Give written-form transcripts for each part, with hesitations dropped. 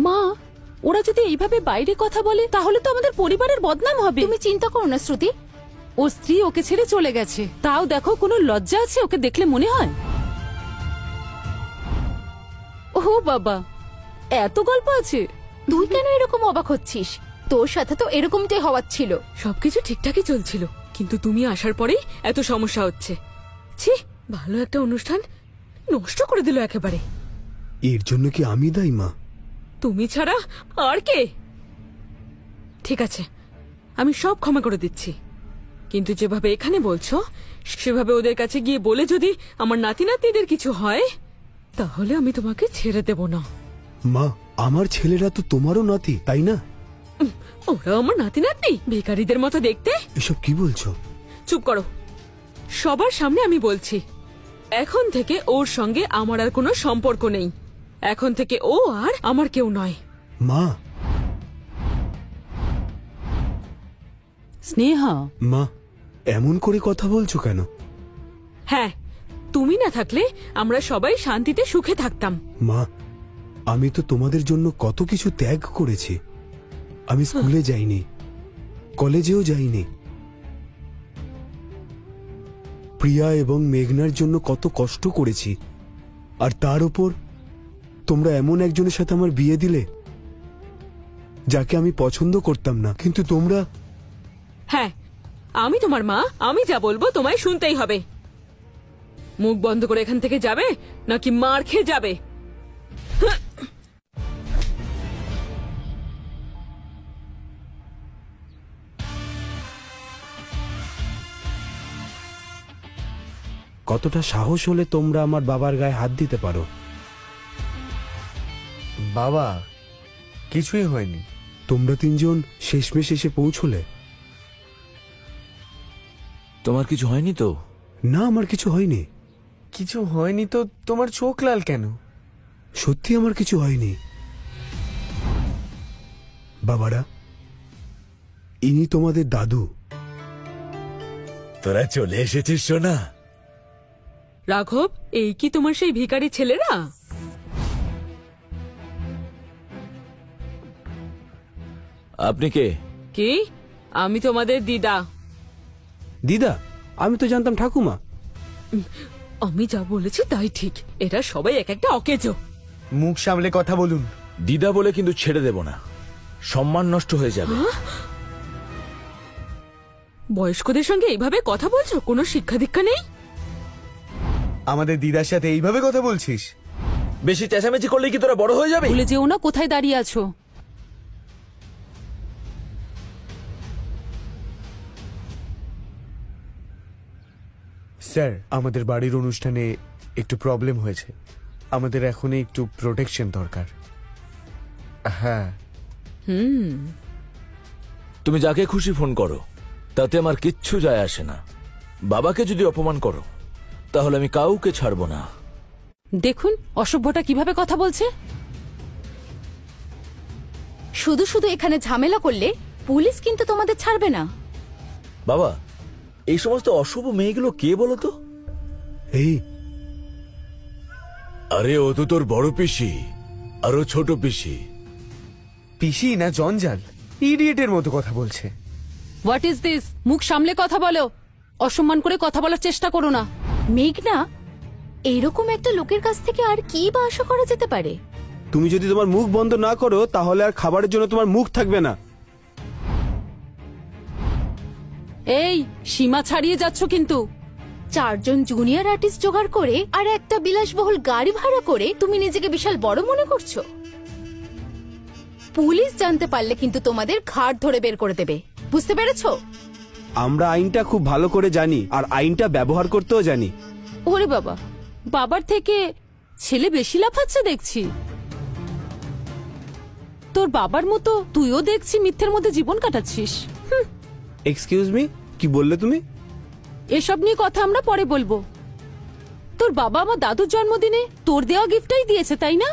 মা, ওরা যদি এইভাবে বাইরে কথা বলে তাহলে তো আমাদের পরিবারের বদনাম হবে। তুমি চিন্তা করো না শ্রুতি, ওর স্ত্রী ওকে ছেড়ে চলে গেছে, তাও দেখো কোনো লজ্জা আছে ওকে দেখলে মনে হয়? ও বাবা, এত গল্প আছে। তুই কেন এরকম অবাক হচ্ছিস? তোর সাথে তো এরকমটাই হওয়ার ছিল। সবকিছু ঠিকঠাকই চলছিল, কিন্তু তুমি আসার পরেই এত সমস্যা হচ্ছে। ছি, ভালো একটা অনুষ্ঠান নষ্ট করে দিল একেবারে। এর জন্য কি আমি দায়ী মা? তুমি ছাড়া আর কে? ঠিক আছে, আমি সব ক্ষমা করে দিচ্ছি, কিন্তু যেভাবে এখানে বলছো সেভাবে ওদের কাছে গিয়ে বলে যদি আমার নাতি নাতনিদের কিছু হয় তাহলে আমি তোমাকে ছেড়ে দেব না। মা, আমার ছেলেরা তো তোমারও নাতি, তাই না? ওরা আমার নাতি নাতনি, ভিখারিদের মতো দেখতে। এসব কি বলছো? চুপ করো, সবার সামনে আমি বলছি, এখন থেকে ওর সঙ্গে আমার আর কোনো সম্পর্ক নেই। এখন থেকে ও আর আমার কেউ নয়। মা। স্নেহা, মা, এমন করে কথা বলছো কেন? হ্যাঁ, তুমি না থাকলে আমরা সবাই শান্তিতে সুখে থাকতাম। মা, আমি তো তোমাদের জন্য কত কিছু ত্যাগ করেছি। আমি স্কুলে যাইনি, কলেজেও যাইনি, প্রিয়া এবং মেঘনার জন্য কত কষ্ট করেছি, আর তার উপর তোমরা এমন একজনের সাথে আমার বিয়ে দিলে যাকে আমি পছন্দ করতাম না। কিন্তু তোমরা। হ্যাঁ, আমি তোমার মা, আমি যা বলবো তোমায় শুনতেই হবে। মুখ বন্ধ করে এখান থেকে যাবে নাকি মার খেয়ে যাবে? কতটা সাহস হলে তোমরা আমার বাবার গায়ে হাত দিতে পারো? বাবা, কিছুই হয়নি। তোমরা তিনজন শেষমেশ এসে পৌঁছলে। তোমার কিছু হয়নি তো? না, আমার কিছু হয়নি। কিছু হয়নি তো তোমার চোখ লাল কেন? সত্যি আমার কিছু হয়নি। বাবারা, ইনি তোমাদের দাদু। তোরা চলে এসেছিস সোনা। রাঘব, এই কি তোমার সেই ভিখারি ছেলেরা? আপনি কে? কি? আমি তোমাদের দিদা। দিদা? আমি তো জানতাম ঠাকুমা। আমি যা বলেছি তাই ঠিক, এরা সবাই এক একটা অকেজো। মুখ সামলে কথা বলুন। দিদা বলে কিন্তু ছেড়ে দেব না, সম্মান নষ্ট হয়ে যাবে। বয়স্কদের সঙ্গে এইভাবে কথা বলছো? কোনো শিক্ষা দীক্ষা নেই? আমাদের দিদার সাথে এইভাবে কথা বলছিস? বেশি চেঁচামেচি করলে কি তোরা বড় হয়ে যাবে? ভুলে যেও না কোথায় দাঁড়িয়ে আছো। স্যার, আমাদের বাড়ির অনুষ্ঠানে একটু প্রবলেম হয়েছে, আমাদের এখন একটু প্রোটেকশন দরকার। হ্যাঁ। তুমি যাকে খুশি ফোন করো, তাতে আমার কিচ্ছু যায় আসে না। বাবাকে যদি অপমান করো তাহলে আমি কাউকে ছাড়বো না। দেখুন অসভ্যটা কিভাবে কথা বলছে। শুধু শুধু এখানে ঝামেলা করলে পুলিশ কিন্তু তোমাদের ছাড়বে না। বাবা, এই সমস্ত অশুভ মেয়েগুলো কে বলো তো? এই, আরে ও তো তোর বড় পিসি, আরো ছোট পিসি। পিসি না জঞ্জাল, ইডিয়েটের মতো কথা বলছে। What is this? মুখ সামলে কথা বলো, অসম্মান করে কথা বলার চেষ্টা করো না। মেঘনা, এরকম একটা লোকের কাছ থেকে আর কি বা আশা করা যেতে পারে? তুমি যদি তোমার মুখ বন্ধ না করো তাহলে আর খাবারের জন্য তোমার মুখ থাকবে না। এই, সীমা ছাড়িয়ে যাচ্ছ কিন্তু। 4 জন জুনিয়র আর্টিস্ট জোগাড় করে আর একটা বিলাসবহুল গাড়ি ভাড়া করে তুমি নিজেকে বিশাল বড় মনে করছো। পুলিশ জানতে পারলে কিন্তু তোমাদের ঘাড় ধরে বের করে দেবে, বুঝতে পেরেছো? আমরা আইনটা খুব ভালো করে জানি, আর আইনটা ব্যবহার করতেও জানি। ওরে বাবা, বাবার থেকে ছেলে বেশি লাফাচ্ছে দেখছি। তোর বাবার মতো তুইও দেখছি মিথ্যের মধ্যে জীবন কাটাচ্ছিস। এক্সকিউজ মি, কি বললে তুমি? এসব নিয়ে কথা আমরা পরে বলবো। তোর বাবা আমার দাদুর জন্মদিনে তোর দেওয়া গিফটটাই দিয়েছে, তাই না?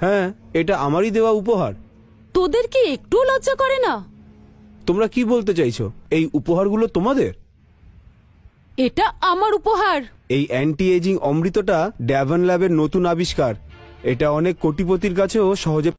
হ্যাঁ, এটা আমারই দেওয়া উপহার। তোদের কি একটু লজ্জা করে না? তোমরা কি বলতে চাইছো? এই উপহারগুলো তোমাদের? এটা আমার উপহার। এই অ্যান্টি এজিং অমৃতটা ড্যাভন ল্যাবের নতুন আবিষ্কার। এটা অনেক কোটিপতির কাছেও সহজে